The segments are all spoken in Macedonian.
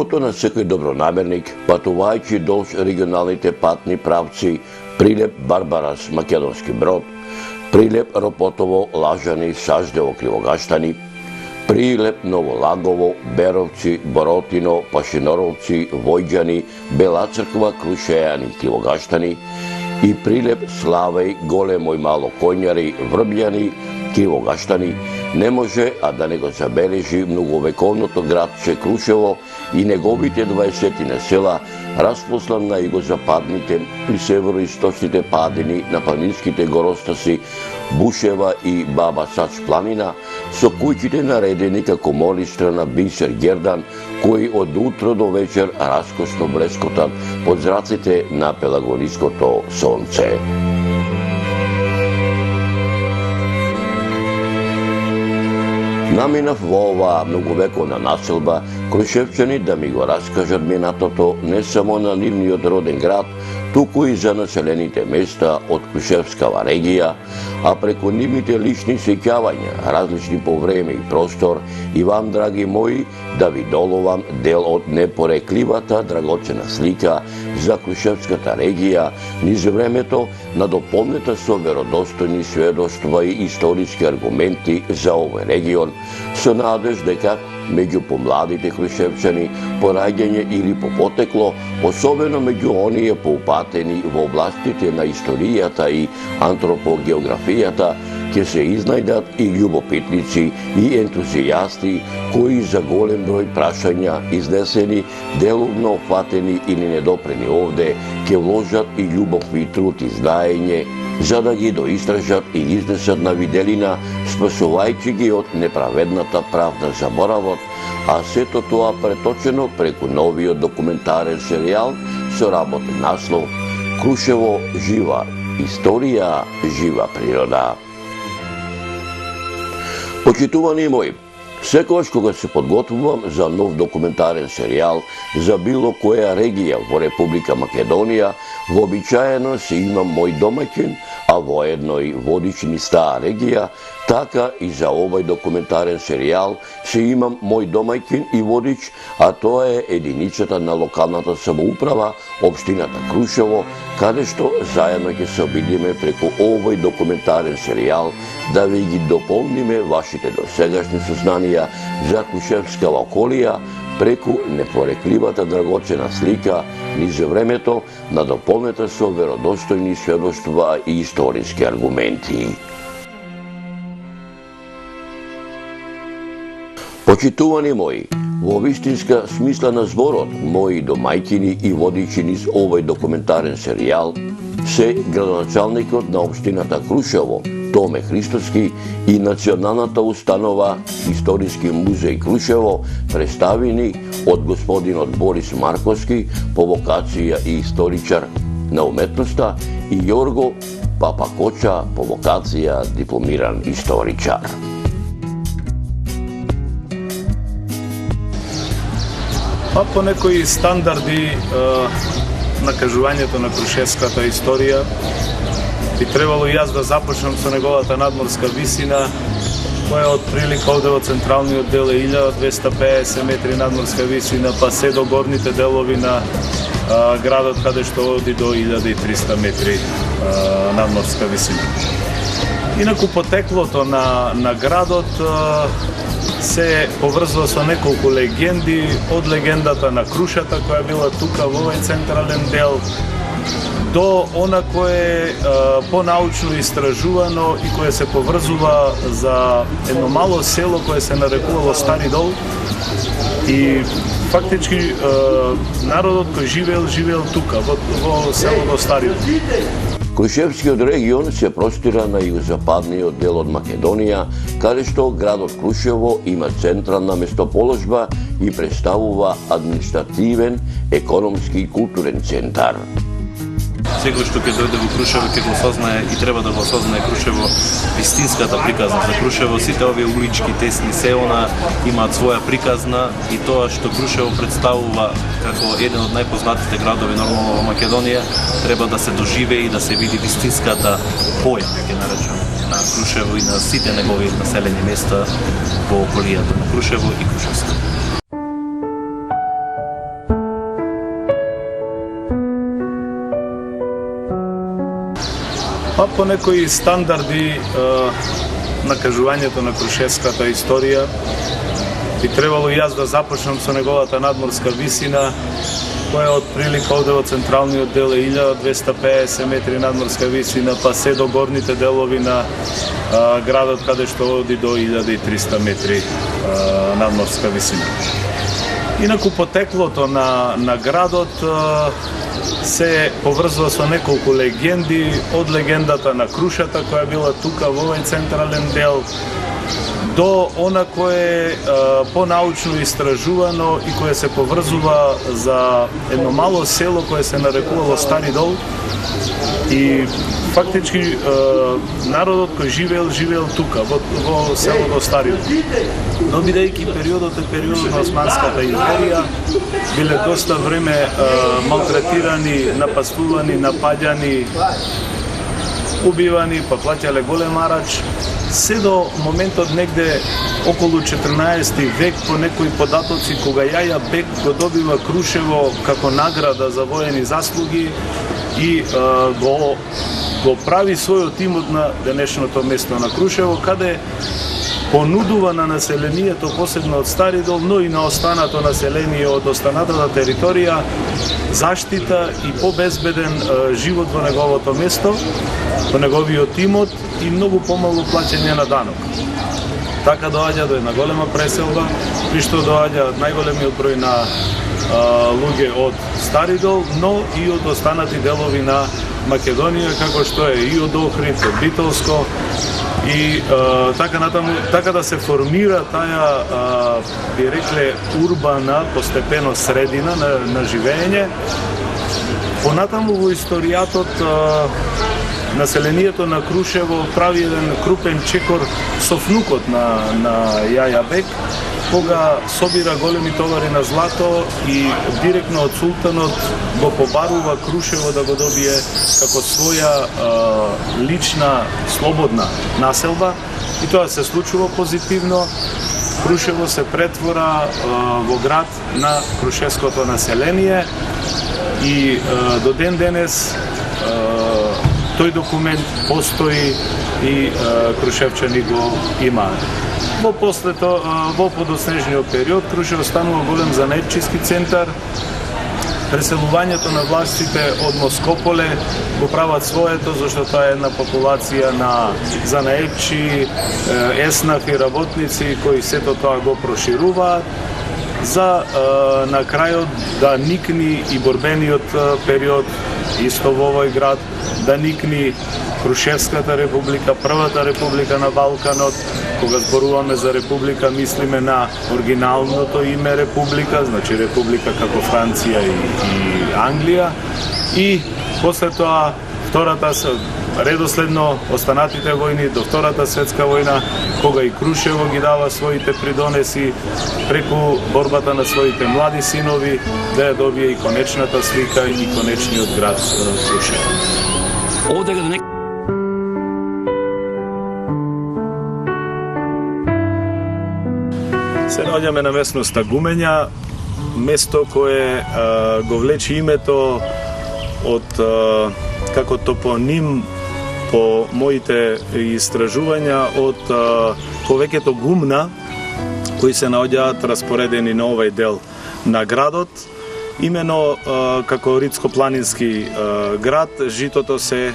Мото на секој добронамерник, патувајќи долж регионалните патни правци Прилеп Барбарас Македонски Брод, Прилеп Ропотово Лажани Саждево Кривогаштани, Прилеп Новолагово Беровци Боротино Пашиноровци Војđани Бела Црква Крушејани Кривогаштани и Прилеп Славеј Големо и Мало Коњари Врбљани Кривогаштани не може а да не го забележи многовековното градче Крушево и неговите 20 села разпослан на югозападните и североисточните падини на планинските горостаси Бушева и Баба Сач планина, со куќите наредени како молистра на бисер Гердан, кои од утро до вечер раскошно блескотат под зраците на пелагониското сонце. Наминав во оваа многовековна населба, крушевчани да ми го раскажат минатото не само на нивниот роден град, туку и за населените места од Крушевскава регија, а преку нивните лични сеќавања, различни по време и простор, и вам, драги мои, да ви доловам дел од непорекливата драгоцена слика за Крушевската регија низ времето, надополнета со веродостојни сведоштва и историски аргументи за овој регион, со надеж дека меѓу помладите крушевчани, по раѓање или по потекло, особено меѓу оние поупатени во областите на историјата и антропогеографијата, ќе се изнајдат и љубопитници и ентузијасти кои за голем број прашања изнесени, деловно опфатени или недопрени овде, ќе вложат и љубов и труд и знаење, за да ги доистражат и изнесат на виделина, спасувајќи ги од неправедната правда заборавот, а сето тоа преточено преку новиот документарен серијал со работен наслов Крушево жива историја, жива природа. Почитувани мои, секогаш кога се подготвувам за нов документарен серијал за било која регија во Република Македонија, вообичаено се имам мој домаќин, а воедно и водич низ таа регија, така и за овој документарен серијал се имам мој домаќин и водич, а тоа е единицата на локалната самоуправа, општината Крушево, каде што заедно ќе се обидиме преку овој документарен серијал да ви ги дополниме вашите досегашни сознанија за Крушевскава околија преку непорекливата драгоцена слика низ времето, надополнета со веродостојни сведоштва и историски аргументи. Почитувани мои, во вистинска смисла на зборот, мои домајќини и водичи низ овој документарен серијал се градоначалникот на општината Крушево, Томе Христоски, и Националната установа Историски музеј Крушево, представени од господинот Борис Марковски, по вокација и историчар на уметноста, и Јорго Папакоча, по вокација дипломиран историчар. По некои стандарди на кажувањето на крушевската историја, би требало и јас да започнам со неговата надморска висина, која од прилика овде во централниот дел е 1250 метри надморска висина, па се до горните делови на градот, каде што оди до 1300 метри надморска висина. Инаку потеклото на градот се поврзува со неколку легенди, од легендата на крушата која била тука во овој централен дел, до она кое е понаучно истражувано и кое се поврзува за едно мало село кое се нарекувало Стари Дол, и фактички народот кој живеел тука во селото Стари Дол. Крушевскиот регион се простира на југозападниот дел од Македонија, каде што градот Крушево има централна местоположба и представува административен, економски и културен центар. Секој што ќе дојде во Крушево ќе го сознае и треба да го сознае Крушево, вистинската приказна за Крушево. Сите овие улички, тесни сеона имаат своја приказна, и тоа што Крушево представува како еден од најпознатите градови нормално во Македонија, треба да се доживее и да се види вистинската поја, ќе наречам, на Крушево и на сите негови населени места во околијата на Крушево и Крушевска. Па по некои стандарди на кажувањето на Крушевската историја би требало јас да започнам со неговата надморска висина, која од прилика овде во централниот дел е 1250 метри надморска висина, па се до горните делови на градот, каде што оди до 1300 метри надморска висина. Инаку потеклото на градот се поврзува со неколку легенди, од легендата на крушата која била тука во овој централен дел, до она кое е понаучно истражувано и кое се поврзува за едно мало село кое се нарекувало Стари Дол. И фактички народот кој живеел тука, во селото Стари Дол. Но бидејќи периодот е периодот на Османската империја, биле доста време малтретирани, напастувани, напаѓани, убивани, па плаќале голем арач, се до моментот негде околу 14 век по некои податоци, кога Јаја Бек го добива Крушево како награда за воени заслуги и го прави својот имот на денешното место на Крушево, каде понудува на населението, посебно од Стари Дол, но и на останато население од останатата територија, заштита и побезбеден живот во неговото место, во неговиот имот и многу помалу плаќање на данок. Така доаѓа до една голема преселба, при што доаѓа најголемиот број на луѓе од Стари Дол, но и од останати делови на Македонија, како што е и од Охрид, од Битолско, и така натаму, така да се формира таа, би рекле, урбана, постепено средина на живење. Понатаму во историјатот населението на Крушево прави еден крупен чекор со внукот на Јаја Бек, кога собира големи товари на злато и директно од султанот го побарува Крушево да го добие како своја лична, слободна населба. И тоа се случува позитивно. Крушево се претвора во град на крушевското население и до ден денес тој документ постои и крушевчани го имаат. Во подоснежниот период Крушево станува голем занаетчиски центар. Преселувањето на властите од Москополе го прават своето, зашто тоа е една популација на занаетчи, еснафи, работници кои сето тоа го прошируваат, за на крајот да никни и борбениот период исто во овој град, да никни Крушевската република, првата република на Балканот. Кога зборуваме за република, мислиме на оригиналното име република, значи република како Франција и Англија. И после тоа втората, редоследно останатите војни до Втората светска војна, кога и Крушево ги дава своите придонеси преку борбата на своите млади синови, да ја добие и конечната слика и конечниот град Крушево. Се наоѓаме на местноста Гумења, место кое го влече името од како топоним по моите истражувања од повеќето гумна кои се наоѓаат распоредени на овој дел на градот. Имено како ридско-планински град, житото се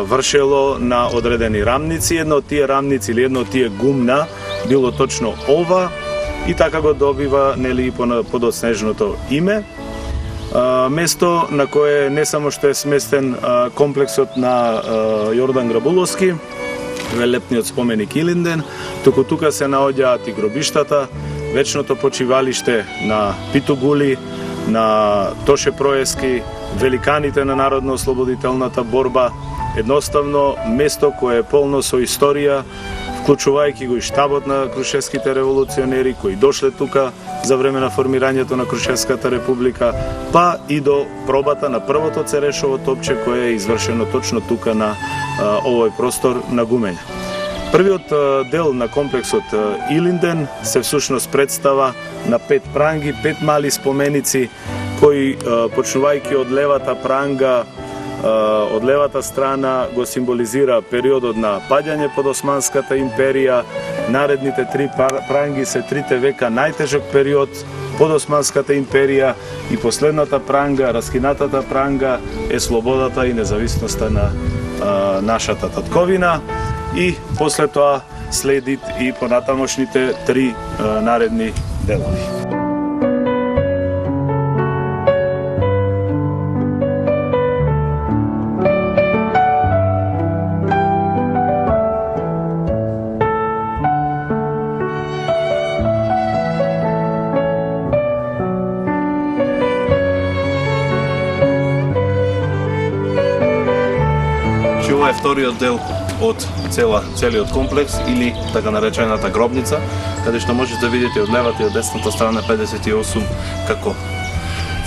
вршело на одредени рамници. Едно од тие рамници или едно од тие гумна било точно ова и така го добива нели подоснежното име. Место на кое не само што е сместен комплексот на Јордан Грабуловски, велепниот споменик Илинден, туку тука се наоѓаат и гробиштата, вечното почивалиште на Питугули, на Тоше Проески, великаните на народно-ослободителната борба, едноставно место кое е полно со историја, вклучувајќи го и штабот на крушевските револуционери кои дошле тука за време на формирањето на Крушевската република, па и до пробата на првото церешово топче кое е извршено точно тука на овој простор на Гумења. Првиот дел на комплексот Илинден се всушност представа на 5 пранги, 5 мали споменици кои, почнувајќи од левата пранга Од левата страна го символизира периодот на паѓање под Османската империја. Наредните три пранги се трите века најтежок период под Османската империја и последната пранга, раскинатата пранга е слободата и независноста на нашата татковина и после тоа следит и понатамошните три наредни делови. Ова е вториот дел од целиот комплекс или така наречената гробница, каде што можете да видите од левата и од десната страна 58 како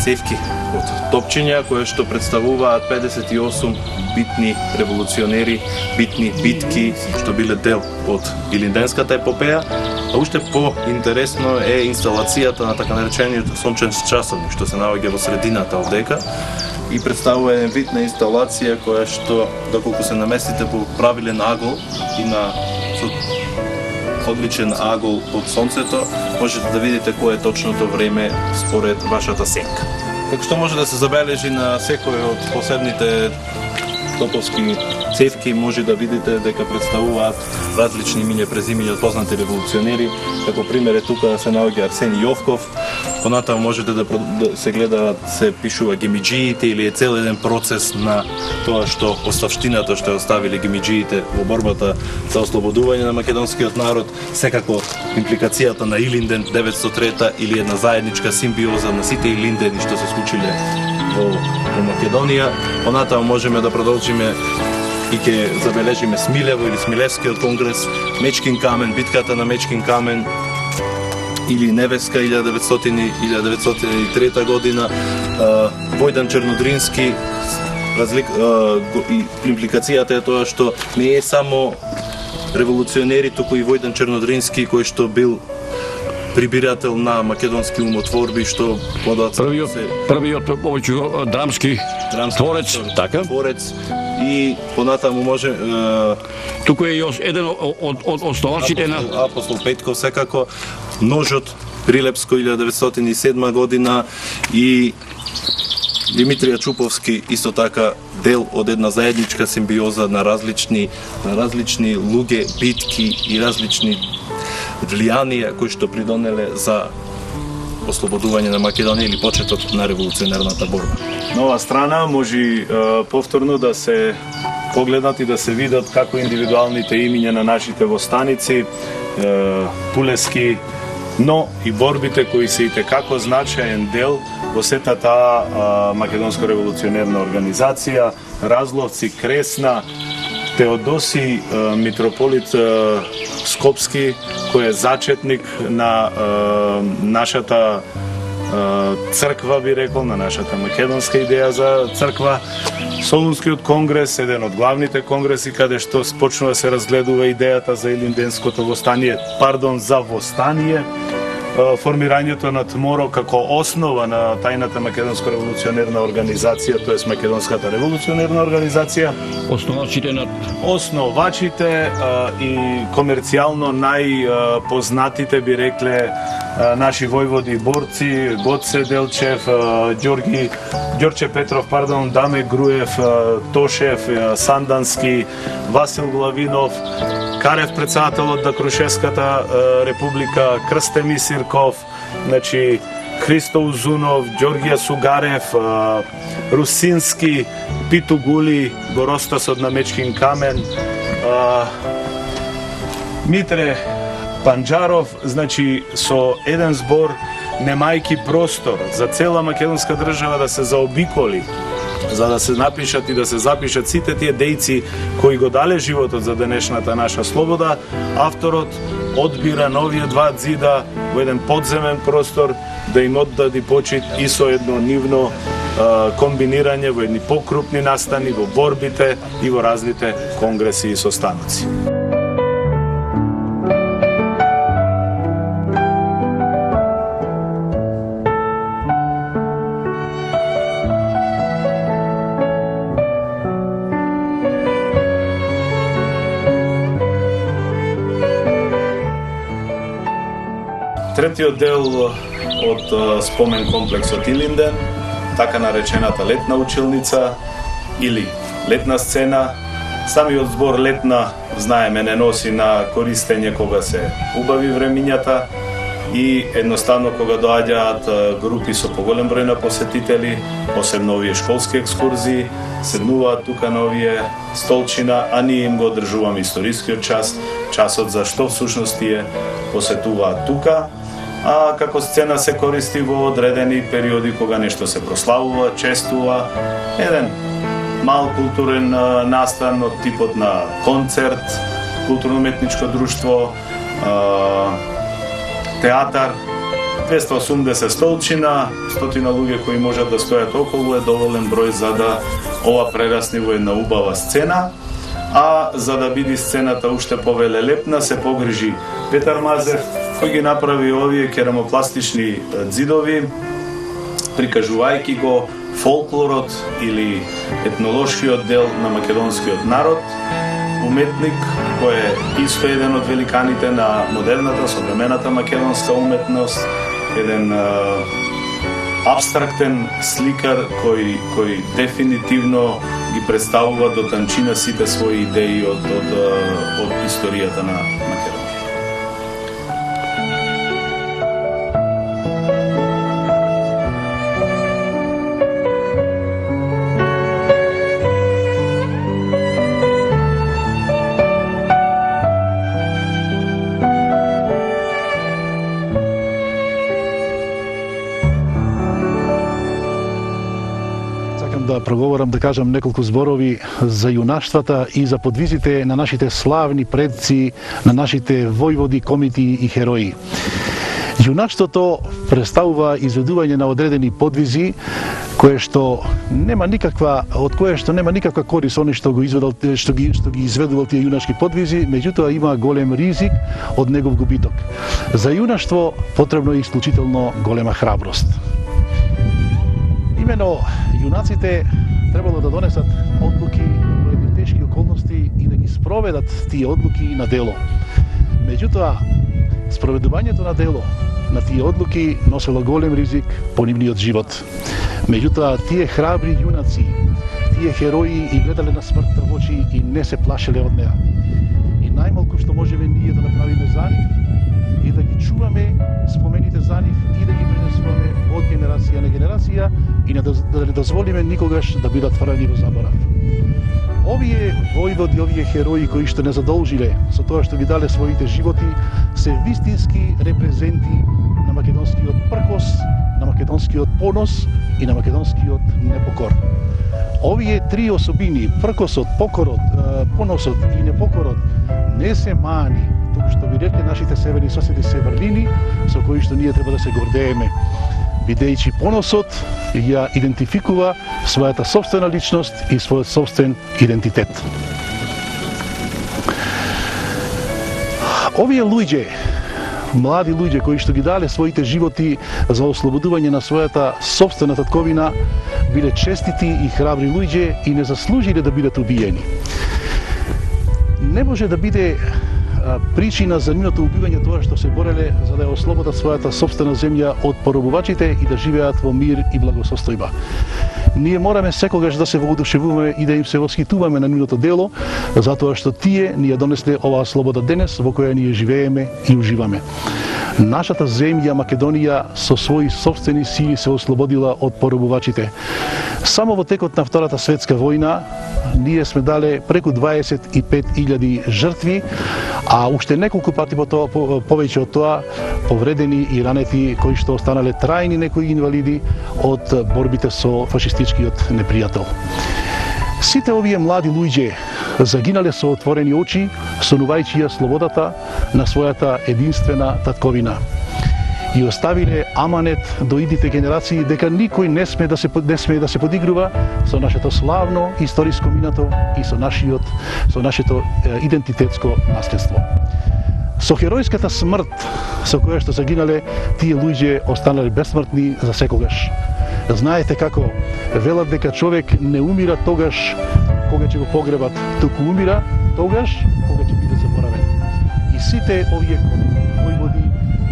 цевки од топчиња кои што представуваат 58 битни револуционери, битни битки што биле дел од Илинденската епопеја. А уште по-интересно е инсталацијата на така наречениот сончен часовник што се наоѓа во средината овдека и представува еден вид на инсталација која што, доколку се наместите по правилен агол и на одличен агол од сонцето, можете да видите кое е точното време според вашата сенка. Како што може да се забележи на секој од последните топовски цевки, може да видите дека представуваат различни имиња презимиња од познати револуционери. Како пример е тука се наоѓа Арсени Јовков. Понатаму можете да се гледаат, се пишува гемиџиите или е цел еден процес на тоа што оставштината што оставиле гемиџиите во борбата за ослободување на македонскиот народ, секако импликацијата на Илинден 903 или една заедничка симбиоза на сите Илиндени што се случиле во Македонија. Понатаму можеме да продолжиме и ќе забележиме Смилево или Смилевскиот конгрес, Мечкин камен, битката на Мечкин камен или Невеска 1903 година, Војдан Чернодрински. Импликацијата е тоа што не е само револуционери, туку и Војдан Чернодрински кој што бил прибирател на македонски умотворби што подоцна првиот повеќе драмски творец, така? Творец и понатаму може туку е еден од основачите на апостол Петков секако, Ножот Прилепско 1907 година и Димитрија Чуповски исто така дел од една заедничка симбиоза на различни луѓе, битки и различни влијанија кои што придонеле за ослободување на Македонија или почетот на револуционерната борба. На ова страна може повторно да се погледнат и да се видат како индивидуалните имиња на нашите востаници, Пулески, но и борбите кои се и како значаен дел во сета таа македонско револуционерна организација, Разловци, Кресна, Теодоси, митрополит Скопски, кој е зачетник на нашата црква, би рекол, на нашата македонска идеја за црква. Солунскиот конгрес, еден од главните конгреси каде што почнува да се разгледува идејата за Илинденското востание, за востание, формирањето на ТМОРО како основа на тајната македонско револуционерна организација, тоест македонската револуционерна организација. Основачите и комерцијално најпознатите би рекле наши војводи борци, Гоце Делчев, Ѓорче Петров, Даме Груев, Тошев, Сандански, Васил Главинов, Карев председателот на Крушевската република, Крстеми Сирков, значи Христо Узунов, Ѓорѓе Сугарев, Русински, Питу Гули, Горостасот на Мечкин камен, Митре Панџаров, значи со еден збор, немајки простор за цела македонска држава да се заобиколи, за да се напишат и да се запишат сите тие дејци кои го дале животот за денешната наша слобода, авторот одбира на овие два ѕида во еден подземен простор да им оддади почит и со едно нивно комбинирање во едни покрупни настани во борбите и во разните конгреси и состаноци. Третиот дел од спомен комплексот Илинден, така наречената летна училница или летна сцена. Самиот збор летна, знаеме, не носи на користење кога се убави времињата и едноставно кога доаѓаат групи со поголем број на посетители, посебно овие школски екскурзии, седнуваат тука на овие столчина, а ние им го одржуваме историскиот час, часот за што всушност тие посетуваат тука, а како сцена се користи во одредени периоди кога нешто се прославува, честува, еден мал културен настан од типот на концерт, културно-уметничко друштво, театар, 280 столчина, 100 луѓе кои можат да стојат околу е доволен број за да ова прерасне во една убава сцена, а за да биде сцената уште повелелепна се погрижи Петар Мазев, кој ги направи овие керамопластични ѕидови, прикажувајќи го фолклорот или етнолошкиот дел на македонскиот народ, уметник кој е исто еден од великаните на модерната, современата македонска уметност, еден абстрактен сликар кој дефинитивно ги представува до танчина сите своји идеи од историјата на Македонија. Да проговорам, да кажам неколку зборови за јунаштвата и за подвизите на нашите славни предци, на нашите војводи, комити и херои. Јунаштвото представува изведување на одредени подвизи од кое што нема никаква корис они што ги изведувал тие јунашки подвизи, меѓутоа има голем ризик од негов губиток. За јунаштво потребно е исклучително голема храброст. Имено јунаците требало да донесат одлуки во едни тешки околности и да ги спроведат тие одлуки на дело. Меѓутоа, спроведувањето на дело на тие одлуки носело голем ризик по нивниот живот. Меѓутоа, тие храбри јунаци, тие херои и гледале на смртта во очи и не се плашеле од неа. И најмалку што можеме ние да направиме за нив и да ги чуваме спомените за нив и да ги пренесуваме од генерација на генерација и да не дозволиме никогаш да бидат фрлени во заборав. Овие војводи, овие херои кои што не задолжиле со тоа што ги дале своите животи, се вистински репрезенти на македонскиот пркос, на македонскиот понос и на македонскиот непокор. Овие три особини, пркосот, покорот, поносот и непокорот, не се мани, туку што би рекле нашите северни соседи северлини, со кои што ние треба да се гордееме, бидејќи поносот ја идентификува својата собствена личност и својот собствен идентитет. Овие луѓе, млади луѓе кои што ги дале своите животи за ослободување на својата собствена татковина, биле честити и храбри луѓе и не заслужиле да бидат убиени. Не може да биде причина за нивното убивање тоа што се бореле за да ја ослободат својата собствена земја од поробувачите и да живеат во мир и благосостојба. Ние мораме секогаш да се воодушевуваме и да им се восхитуваме на нивното дело, затоа што тие ни ја донесле оваа слобода денес во која ние живееме и уживаме. Нашата земја Македонија со своји собствени сили се ослободила од поробувачите. Само во текот на Втората светска војна ние сме дале преку 25.000 жртви, а уште неколку пати повеќе од тоа повредени и ранети кои што останале трајни некои инвалиди од борбите со фашистичкиот непријател. Сите овие млади луѓе загинале со отворени очи, сонувајќи ја слободата на својата единствена татковина. И оставиле аманет до идните генерации дека никој не сме да се подигрува со нашето славно историско минато и со нашето идентитетско наследство. Со херојската смрт со која што загинале, тие луѓе останале бесмртни за секогаш. Знаете како велат дека човек не умира тогаш кога ќе го погребат, туку умира тогаш кога ќе биде заборавен. И сите овие војводи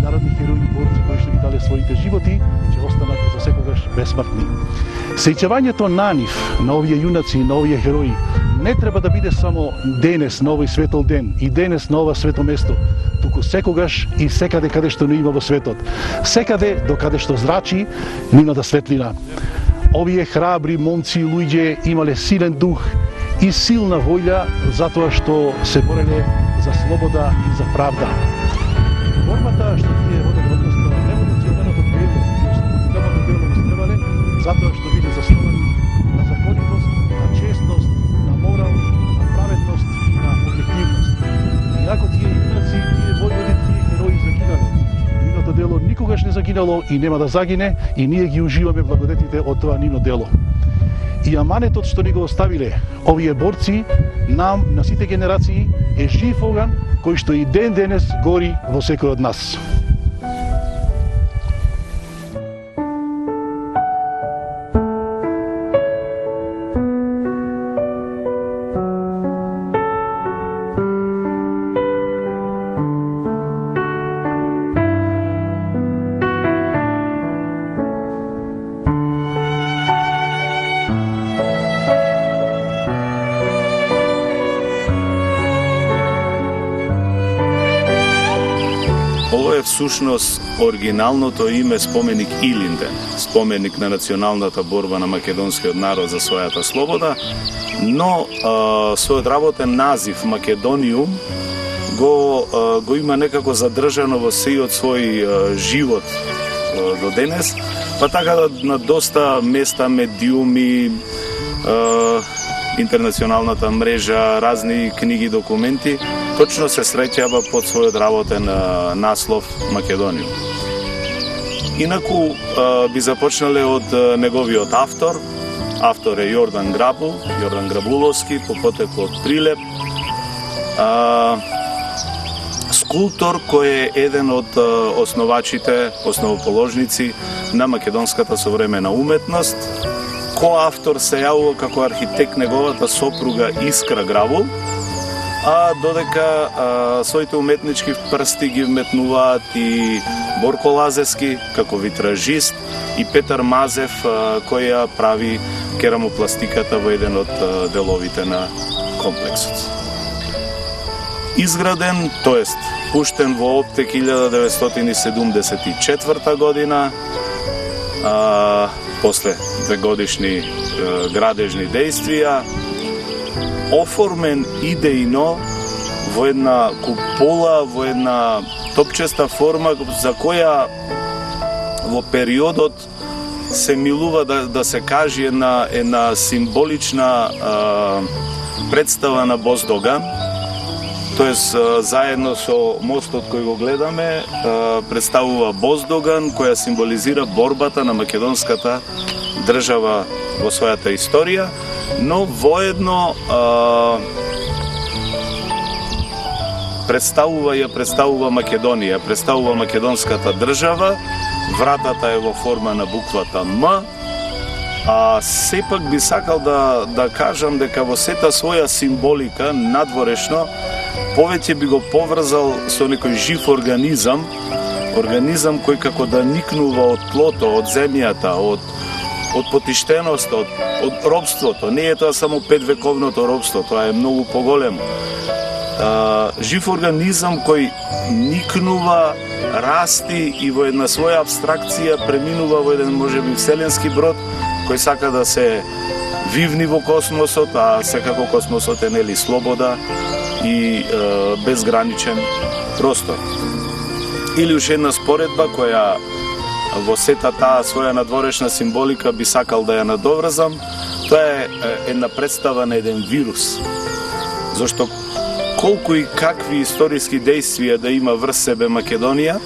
народни херои и борци кои што ги дале своите животи, ќе останат за секогаш бесмртни. Сеќавањето на нив, на овие јунаци, на овие херои, не треба да биде само денес на овој светол ден и денес на ова свето место, туку секогаш и секаде каде што не има во светот. Секаде докаде што зрачи нивната светлина. Овие храбри момци и луѓе имале силен дух и силна воља затоа што се бореле за слобода и за правда. Борбата што тие воделе, односно револуционерното дело и ослободителното дело истребале, затоа што биле засновани на законитост, на честност, на морал, на праведност и на објективност. Иако тие јунаци, тие војводи, тие херои загинале, нивното дело никогаш не загинало и нема да загине, и ние ги уживаме благодетите од тоа нивно дело. И аманетот што ни го оставиле овие борци нам, на сите генерации, е жив оган кој што и ден денес гори во секој од нас. Ово е всушност оригиналното име споменик Илинден, споменик на националната борба на македонскиот народ за својата слобода, но својот работен назив Македониум го има некако задржано во сејот свој живот до денес, па така на доста места, медиуми, интернационалната мрежа, разни книги, документи, точно се среќава под својот работен наслов Македониум. Инаку би започнале од неговиот автор. Автор е Јордан Грабуловски, по потекло од Прилеп. Скулптор кој е еден од основачите, основоположници на македонската современа уметност. Коавтор се јавува како архитект неговата сопруга Искра Грабул, а додека своите уметнички прсти ги вметнуваат и Борко Лазевски како витражист и Петар Мазев кој ја прави керамопластиката во еден од деловите на комплексот. Изграден, тоест пуштен во оптек 1974 година, после 2 годишни градежни дејствија, оформен идејно во една купола, во една топчеста форма за која во периодот се милува да се каже една символична представа на Боздоган, тоест заедно со мостот кој го гледаме представува Боздоган која символизира борбата на македонската држава во својата историја, но воедно представува Македонија, представува македонската држава, вратата е во форма на буквата М, а сепак би сакал да кажам дека во сета своја символика надворешно повеќе би го поврзал со некој жив организам кој како да никнува од тлото, од земјата, од потиштеност, од робството. Не е тоа само 5-вековното робство, тоа е многу поголемо. Жив организам кој никнува, расти и во една своја абстракција преминува во еден можеби вселенски брод кој сака да се вивни во космосот, а секако космосот е нели слобода и безграничен простор. Или уште една споредба која во сета таа своја надворешна символика би сакал да ја надоврзам, тоа е една представа на еден вирус. Зашто колку и какви историски дејствија да има врз себе Македонија,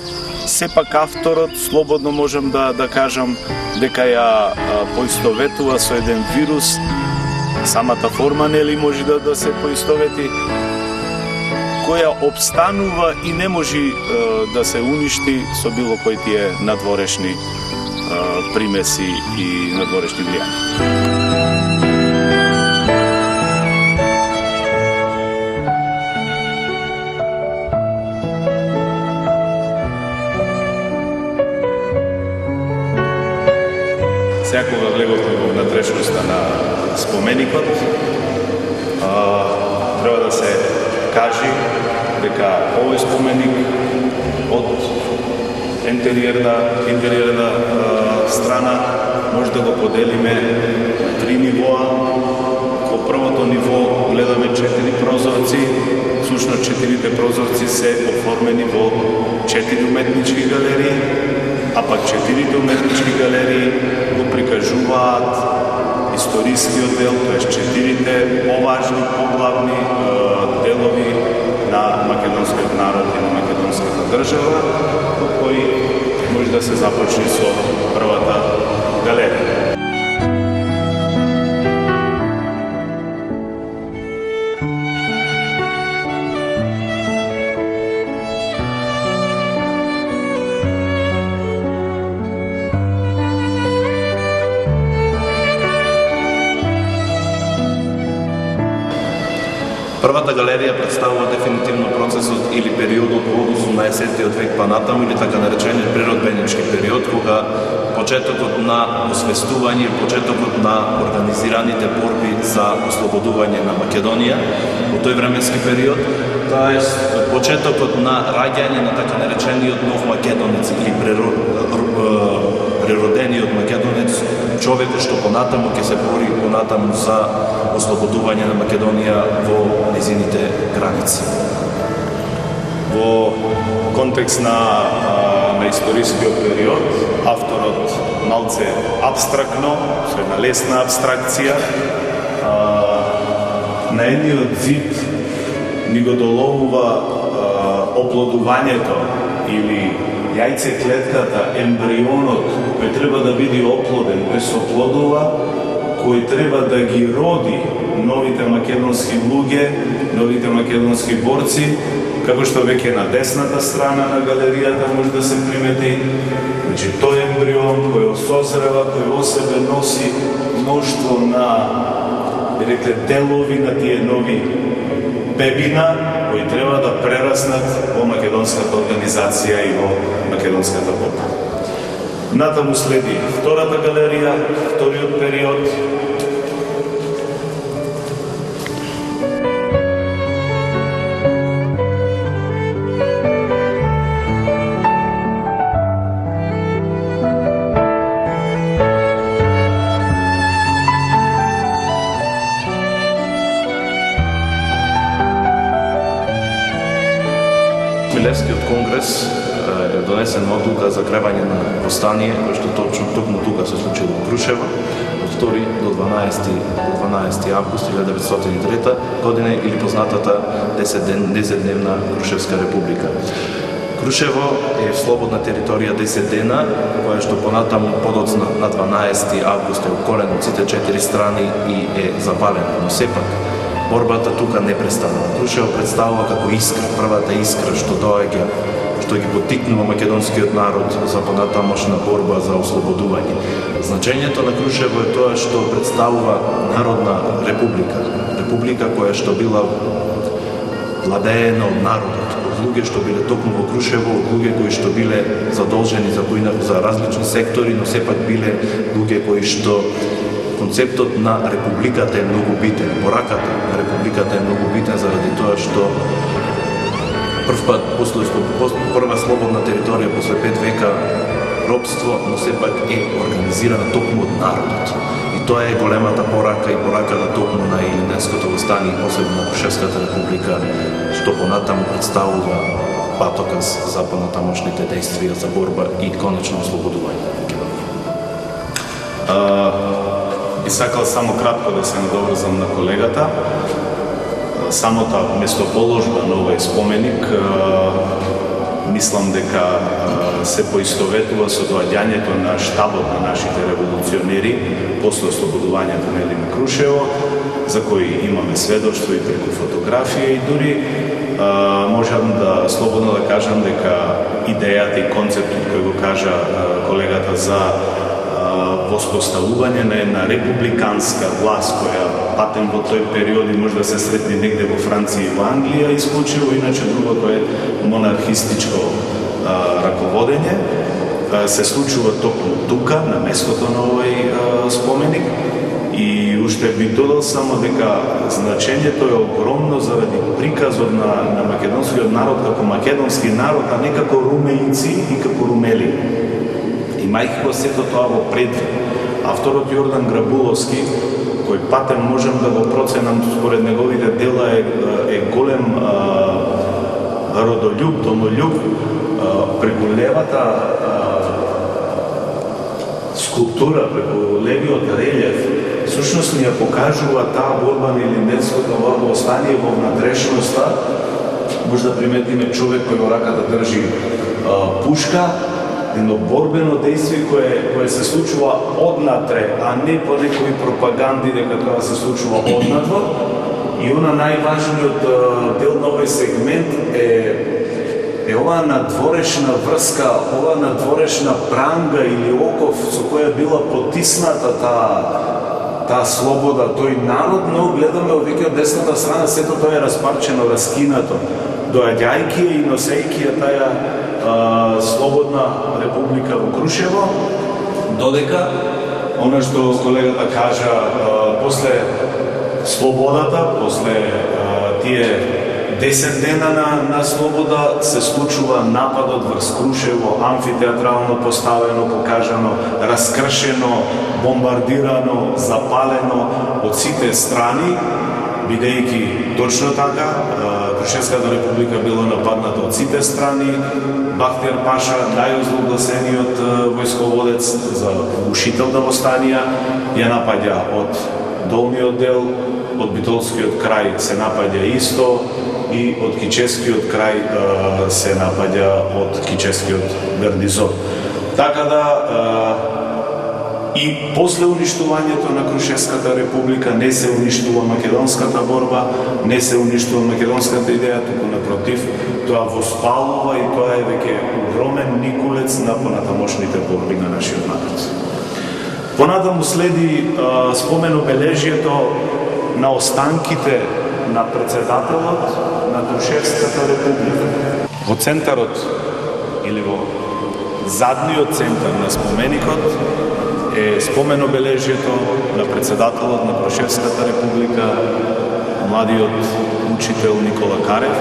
сепак авторот, слободно можам да кажам, дека ја поистоветува со еден вирус, самата форма нели може да се поистовети, која обстанува и не може да се уништи со било кои тие надворешни примеси и надворешни влијани. довечноста на споменикот. Треба да се кажи дека овој споменик од интериерна страна може да го поделиме на 3 нивоа. Во првото ниво гледаме 4 прозорци, всушно 4 прозорци се оформени во 4 уметнички галерии, а пак 4 уметнички галерии го прикажуваат историскиот дел, тоест 4 поважни, поглавни делови на македонскиот народ и на македонската држава, во кои може да се започне со првата галерија. Првата галерија представува дефинитивно процесот или периодот од 18 век па натаму, или така наречениот природбенички период, кога почетокот на освестување, почетокот на организираните борби за ослободување на Македонија во тој временски период, т.е. почетокот на раѓање на така наречениот нов македонец или природениот македонец, човекот што понатаму ќе се бори понатаму за ослободување на Македонија во незините граници. Во контекст на историскиот период, авторот малце абстрактно, со една лесна абстракција, на едниот зид ни го доловува оплодувањето или јајцеклетката, ембрионот кој треба да биде оплоден, кој се оплодува, кој треба да ги роди новите македонски луѓе, новите македонски борци, како што веќе на десната страна на галеријата може да се примети. Значи, тој ембрион кој осозрева, кој во себе носи мноштво на, рекле, делови на тие нови бебина, кои треба да прераснат во македонската организација и во македонската борба. Натаму следи втората галерија, вториот период. Милевскиот конгрес е донесен одлука за кревање на восстание, кој што токму тука се случило во Крушево од 2 до 12 август 1903 година, или познатата 10-дневна Крушевска република. Крушево е слободна територија 10 дена, која што понатаму подоцна на 12 август е околен од сите 4 страни и е запалена, но сепак борбата тука не престанува. Крушево представува како искра, првата искра што доаѓа, што ги поттикнува македонскиот народ за понатамошна борба за ослободување. Значењето на Крушево е тоа што представува народна република, република која што била владеена од народот, од луѓе што биле токму во Крушево, од луѓе кои што биле задолжени за различни сектори, но сепак биле луѓе кои што концептот на републиката е многу битен, пораката на републиката е многу битен заради тоа што прва слободна територија после 5 века робство, но сепак е организирана токму од народот. И тоа е големата порака и пораката токму на Илинденското востание, посебно на Крушевската република, што понатаму представува патоказ за понатамошните действија за борба и конечно ослободување на Македонија. И сакал само кратко да се надоврзам на колегата. Самата местоположба на овој споменик мислам дека се поистоветува со доаѓањето на штабот на нашите револуционери после ослободувањето на Крушево, за кои имаме сведоштво и преку фотографија, и дури можам да слободно да кажам дека идејата и концептот кој го кажа колегата за воспоставување на една републиканска власт која патем во тој период и може да се сретне негде во Франција и во Англија, исклучиво, иначе другото е монархистичко раководење, се случува токму тука, на местото на овој споменик, И уште би додал само дека значењето е огромно заради приказот на македонскиот народ како македонски народ, а не како румеинци и како румели. Имајќи го сето тоа во предвид, авторот Јордан Грабуловски, кој патем можем да го проценам според неговите дела е голем родолюб, домолюб, преку левата скулптура, преку левиот релјеф, всушност ни ја покажува таа борба на илинденското восстание во внатрешноста. Може да приметиме човек кој во раката држи пушка, едно борбено дејство кое се случува однатре, а не по некои пропаганди дека тоа се случува однатвор. И она најважниот дел на овој сегмент е оваа надворешна врска, оваа надворешна пранга или оков со која била потисната таа слобода, тој народ, но гледаме овеќе од десната страна, сето тоа е распарчено, раскинато, доаѓајќи и носејќи ја таа слободна република во Крушево, додека, она што колегата кажа, после слободата, после тие 10 дена на слобода се случува нападот врз Крушево, амфитеатрално поставено, покажано, раскршено, бомбардирано, запалено од сите страни, бидејќи точно така, Крушевската република било нападната од сите страни. Бахтијар Паша, најозлогласениот војсководец за ушител на восстанија, ја напаѓа од долниот дел, од Битолскиот крај се напаѓа исто, и од Кическиот крај се напаѓа од Кическиот гарнизон. Така да и после уништувањето на Крушевската република не се уништува македонската борба, не се уништува македонската идеја, туку напротив, тоа воспалува и тоа е веќе огромен никулец на понатамошните борби на нашиот народ. Понатаму следи спомен обележјето на останките на председателот на Крушевската република. Во центарот или во задниот центар на споменикот е спомен обележјето на председателот на Крушевската република, младиот учител Никола Карев.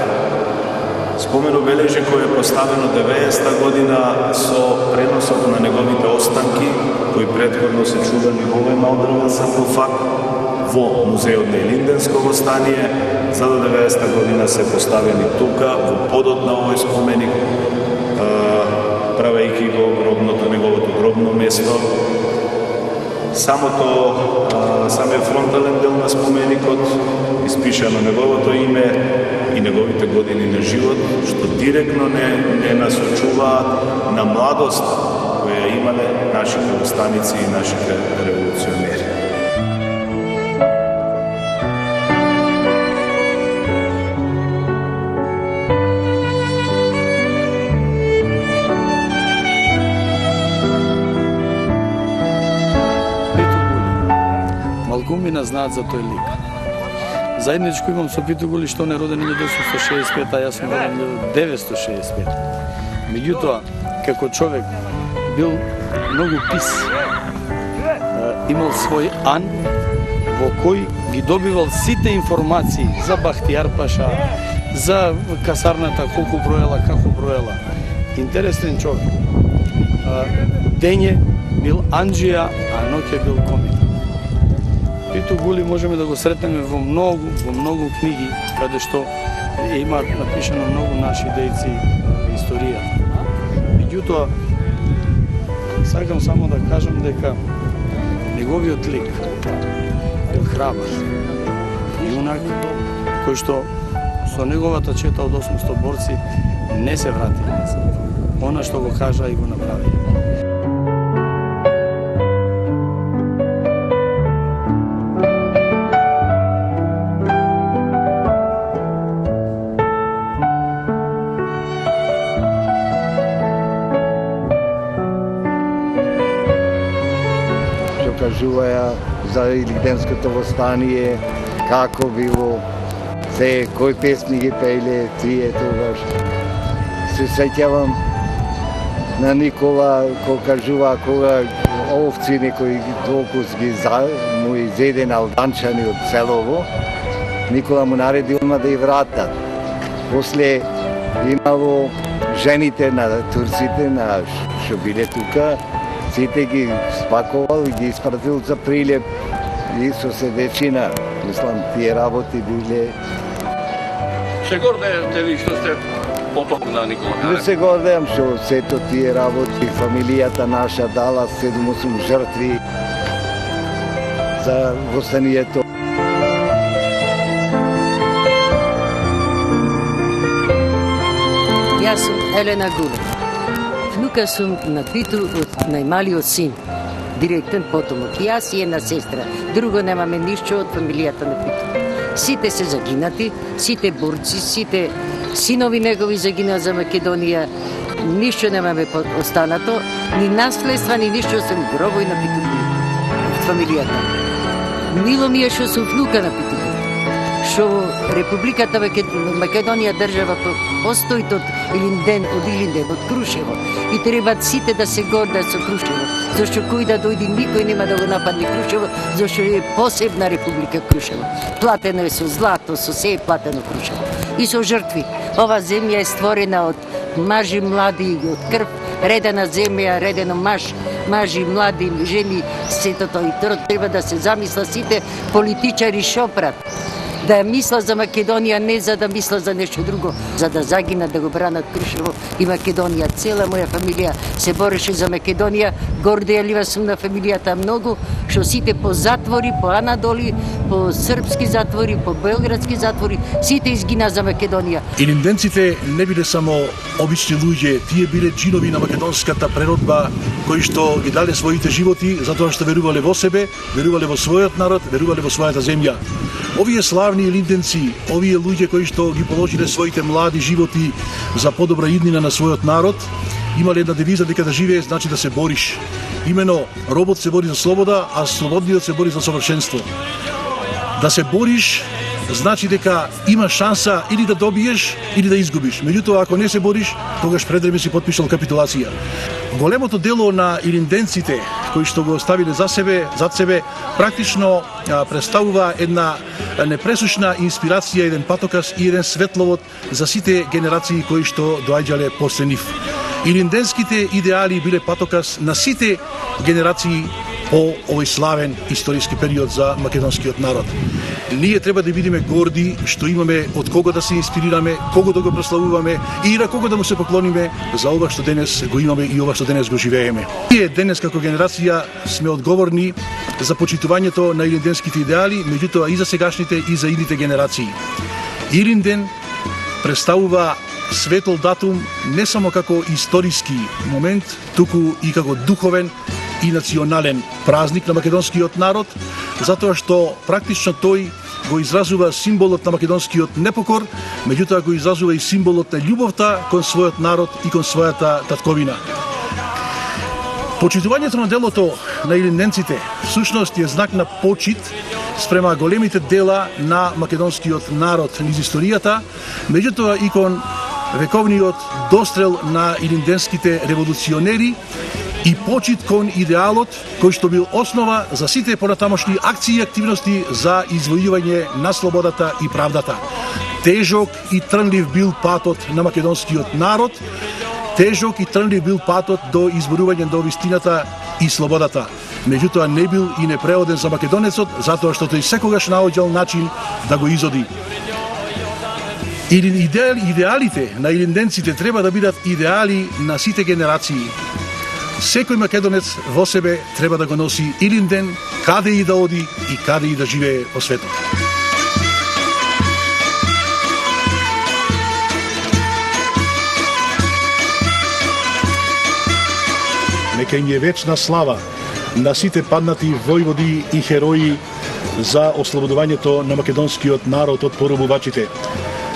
Спомен обележје кој е поставено 90-та година со преносот на неговите останки, кои претходно се чувани во овој малдрвен саркофаг во Музеот на Илинденско восстание. За 90-та година се поставени тука, во подот на овој споменик, правејќи го неговото гробно место. Самиот фронтален дел на споменикот испишано неговото име и неговите години на живот, што директно не насочуваат на младост која имале нашите останици и нашите револуционери. Малкумина знаат за тој лик. Заедничко имам со Пито Гули што не роден 1865, а јас сум роден 1965. Меѓутоа, како човек бил многу пис, имал свој ан во кој ги добивал сите информации за Бахтијар Паша, за касарната, колку броела, како броела. Интересен човек. Дење бил анџија, а ноќе бил комик. Пито Гули можеме да го сретнеме во многу книги, каде што има напишано многу наши дејци историјата. Меѓутоа, сакам само да кажам дека неговиот лик бил храбар, јунак, кој што со неговата чета од 800 борци не се врати назад. Она што го кажа и го направи. Кажуваја за Илинденското восстание, како било, се кои песни ги пееле тие тогаш. Се сеќавам на Никола, кој кажува кога овци некои толку ги му изеден албанчани од селово, Никола му нареди одма да ја вратат. После имало жените на турците, на што биле тука, сите ги спаковал и ги испратил за Прилеп и со седечина. Мислам, тие работи биле... Се гордеете ли што сте поток на Никола Карев? Не се гордеам што сето тие работи, фамилијата наша дала 7-8 жртви за востанието. Јас сум Елена Гулев. Внука сум на Питу од најмалиот син, директен потомок. Јас и една сестра. Друго немаме ништо од фамилијата на Питу. Сите се загинати, сите борци, сите синови негови загинаа за Македонија. Ништо немаме останато, ни наследства, ни ништо, сум гробој на Питу од фамилијата. Мило ми е што сум внука на Питу. Што Републиката Македонија држава постојот од Илинден, од Крушево. И треба сите да се гордат со Крушево. Зашто кој да дојде, никој нема да го нападне Крушево, зашто е посебна Република Крушево. Платено е со злато, со се е платено Крушево. И со жртви. Ова земја е створена од мажи млади, од крв, редена земја, редено мажи, млади, жени, сето тоа. И треба да се замисла сите политичари шо прават. Да мисла за Македонија, не за да мисла за нешто друго, за да загинат, да го бранат Крушево и Македонија. Цела моја фамилија се бореше за Македонија, горделива сум на фамилијата многу, што сите по затвори, по Анадоли, по српски затвори, по белградски затвори, сите изгина за Македонија. Илинденците не биле само обични луѓе, тие биле джинови на македонската природба, кои што ги дале своите животи, затоа што верувале во себе, верувале во својот народ, верувале во својата земја. Овие славни илинденци, овие луѓе кои што ги положиле своите млади животи за подобра иднина на својот народ, имале една девиза дека да живееш значи да се бориш. Имено робот се бори за слобода, а слободниот се бори за совршенство. Да се бориш значи дека има шанса или да добиеш или да изгубиш. Меѓутоа ако не се бориш, тогаш предвреме си потпишал капитулација. Големото дело на илинденците кои што го оставиле зад себе, практично представува една непресушна инспирација, еден патокас и еден светловод за сите генерации кои што доаѓале после нив. Илинденските идеали биле патокас на сите генерации по овој славен историски период за македонскиот народ. Ние треба да бидеме горди што имаме од кого да се инспирираме, кого да го прославуваме и на кого да му се поклониме за ова што денес го имаме и ова што денес го живееме. Ние денес како генерација сме одговорни за почитувањето на илинденските идеали, меѓутоа и за сегашните и за идните генерации. Илинден представува светол датум не само како историски момент, туку и како духовен и национален празник на македонскиот народ, затоа што практично тој го изразува символот на македонскиот непокор, меѓутоа го изразува и символот на љубовта кон својот народ и кон својата татковина. Почитувањето на делото на илинденците всушност е знак на почит спрема големите дела на македонскиот народ низ историјата, меѓутоа и кон вековниот дострел на илинденските револуционери и почит кон идеалот кој што бил основа за сите понатамошни акции и активности за извојување на слободата и правдата. Тежок и трнлив бил патот на македонскиот народ, тежок и трнлив бил патот до изборување до вистината и слободата. Меѓутоа не бил и непреоден за македонецот, затоа што тој секогаш наоѓал начин да го изоди. Идеалите на илинденците треба да бидат идеали на сите генерации. Секој македонец во себе треба да го носи Илинден, каде и да оди и каде и да живее по светот. Нека им е вечна слава на сите паднати војводи и херои за ослободувањето на македонскиот народ од поробувачите.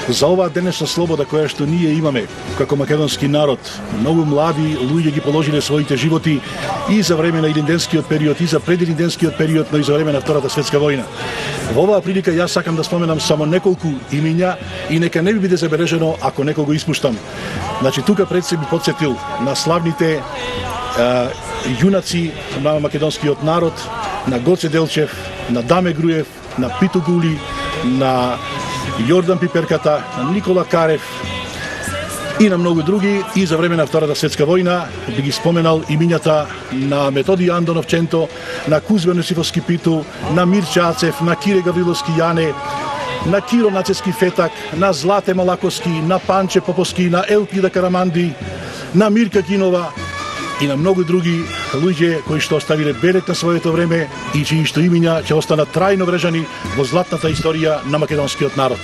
За оваа денешна слобода која што ние имаме како македонски народ, многу млади луѓе ги положиле своите животи и за време на илинденскиот период, и за предилинденскиот период, но и за време на Втората светска војна. Во оваа прилика јас сакам да споменам само неколку имиња и нека не би биде забележено ако некого испуштам. Значи тука пред се би подсетил на славните јунаци на македонскиот народ, на Гоце Делчев, на Даме Груев, на Питу Гули, на Јордан Пиперката, на Никола Карев и на многу други. И за време на Втората светска војна би ги споменал имињата на Методи Андонов Ченто, на Кузбе Носифовски Питу, на Мирче Ацев, на Кире Гавриловски Јане, на Киро Нацевски Фетак, на Злате Малаковски, на Панче Поповски, на Елпида Караманди, на Мирка Кинова и на многу други луѓе кои што оставиле белег на своето време и чии што имиња ќе останат трајно врежани во златната историја на македонскиот народ.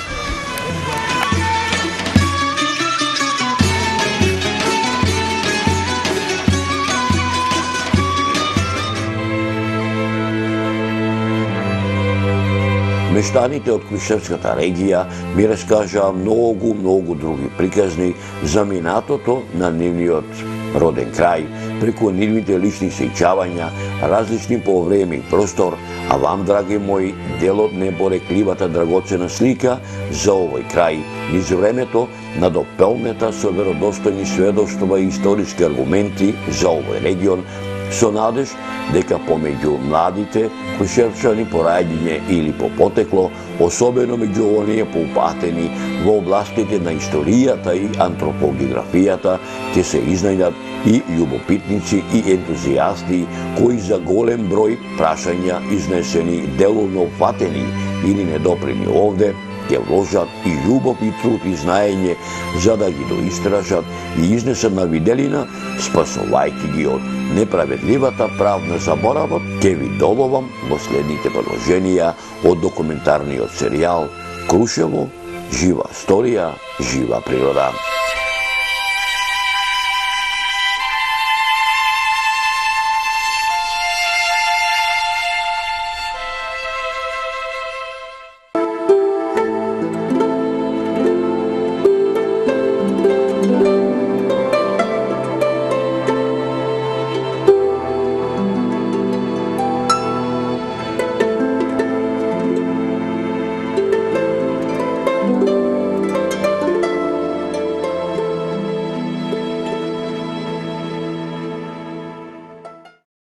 Мештаните од Крушевската регија ми раскажаа многу други приказни за минатото на нивниот роден крај, преку нивните лични сеќавања, различни по време и простор, а вам, драги мои, делот не порекливата драгоцена слика за овој крај, низ времето на допелнета со веродостојни сведоштва и историски аргументи за овој регион, со надеж дека помеѓу младите крушевчани по раѓање или по потекло, особено меѓу оние поупатени во областите на историјата и антропогеографијата, ќе се изнајдат и љубопитници и ентузијасти кои за голем број прашања изнесени деловно фатени или недопрени овде, ќе вложат и љубов и труд и знаење за да ги доистражат и изнесат на виделина, спасувајќи ги од неправедливата правна заборавот. Ќе ви доловам во следните продолженија од документарниот серијал Крушево, жива историја, жива природа.